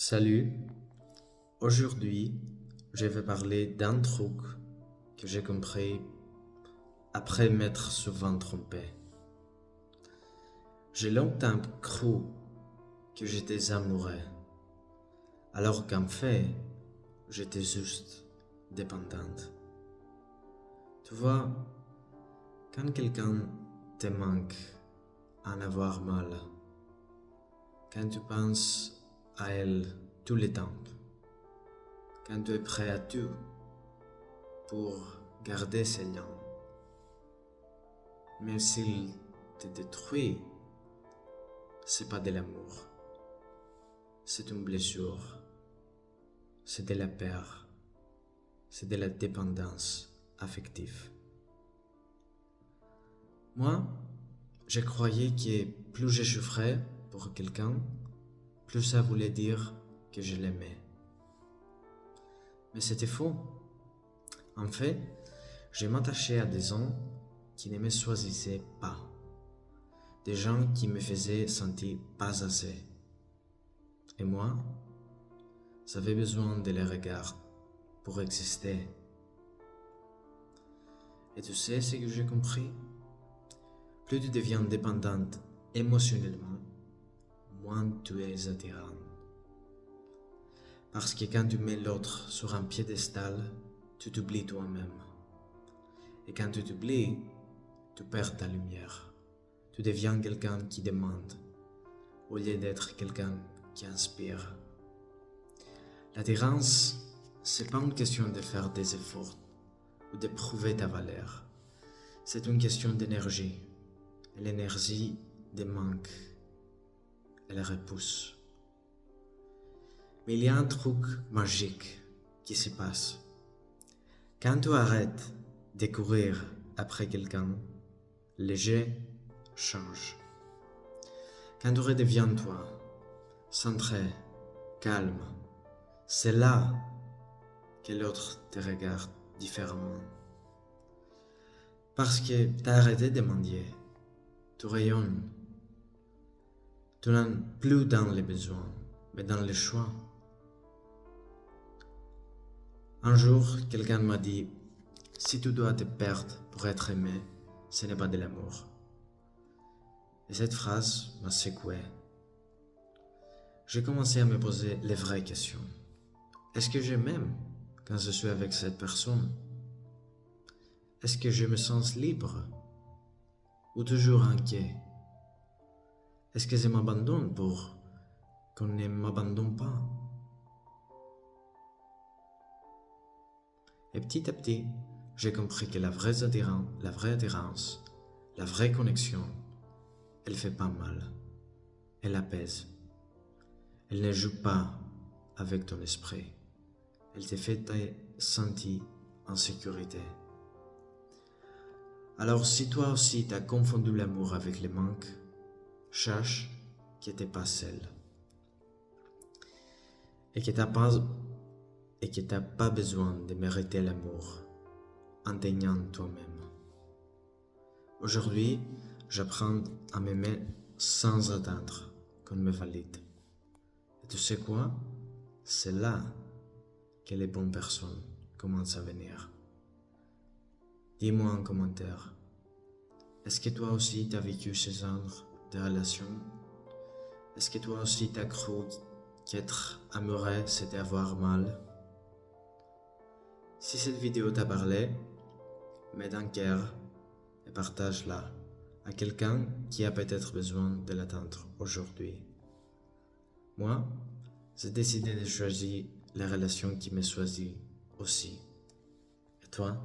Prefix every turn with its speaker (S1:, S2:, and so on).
S1: Salut, aujourd'hui je vais parler d'un truc que j'ai compris après m'être souvent trompé. J'ai longtemps cru que j'étais amoureux, alors qu'en fait j'étais juste dépendante. Tu vois, quand quelqu'un te manque à en avoir mal, quand tu penses à elle tout le temps, quand tu es prêt à tout pour garder ces liens, même s'il te détruit, c'est pas de l'amour, c'est une blessure, c'est de la peur, c'est de la dépendance affective. Moi, je croyais que plus je souffrais pour quelqu'un, plus ça voulait dire que je l'aimais. Mais c'était faux. En fait, je m'attachais à des gens qui ne me choisissaient pas, des gens qui me faisaient sentir pas assez. Et moi, j'avais besoin de les regards pour exister. Et tu sais ce que j'ai compris? Plus tu deviens dépendante émotionnellement, moins tu es attirant. Parce que quand tu mets l'autre sur un piédestal, tu t'oublies toi-même. Et quand tu t'oublies, tu perds ta lumière. Tu deviens quelqu'un qui demande, au lieu d'être quelqu'un qui inspire. L'attirance, c'est pas une question de faire des efforts ou de prouver ta valeur. C'est une question d'énergie. Et l'énergie manque. Elle repousse. Mais il y a un truc magique qui se passe. Quand tu arrêtes de courir après quelqu'un, le jeu change. Quand tu redeviens toi, centré, calme, c'est là que l'autre te regarde différemment. Parce que tu as arrêté de mendier, tu rayonnes. Tu n'es plus dans les besoins, mais dans les choix. Un jour, quelqu'un m'a dit, si tu dois te perdre pour être aimé, ce n'est pas de l'amour. Et cette phrase m'a secoué. J'ai commencé à me poser les vraies questions. Est-ce que je m'aime quand je suis avec cette personne? Est-ce que je me sens libre ou toujours inquiet? Est-ce que je m'abandonne pour qu'on ne m'abandonne pas? Et petit à petit, j'ai compris que la vraie attirance, la vraie connexion, elle fait pas mal. Elle apaise. Elle ne joue pas avec ton esprit. Elle te fait te sentir en sécurité. Alors si toi aussi t'as confondu l'amour avec le manque, sache que t'es pas seul. Et que t'as pas besoin de mériter l'amour en t'aimant toi-même. Aujourd'hui, j'apprends à m'aimer sans attendre qu'on me valide. Et tu sais quoi? C'est là que les bonnes personnes commencent à venir. Dis-moi en commentaire, est-ce que toi aussi t'as vécu ce genre de relation? Est-ce que toi aussi t'as cru qu'être amoureux c'était avoir mal? Si cette vidéo t'a parlé, mets un cœur et partage-la à quelqu'un qui a peut-être besoin de l'atteindre aujourd'hui. Moi, j'ai décidé de choisir la relation qui me choisit aussi. Et toi?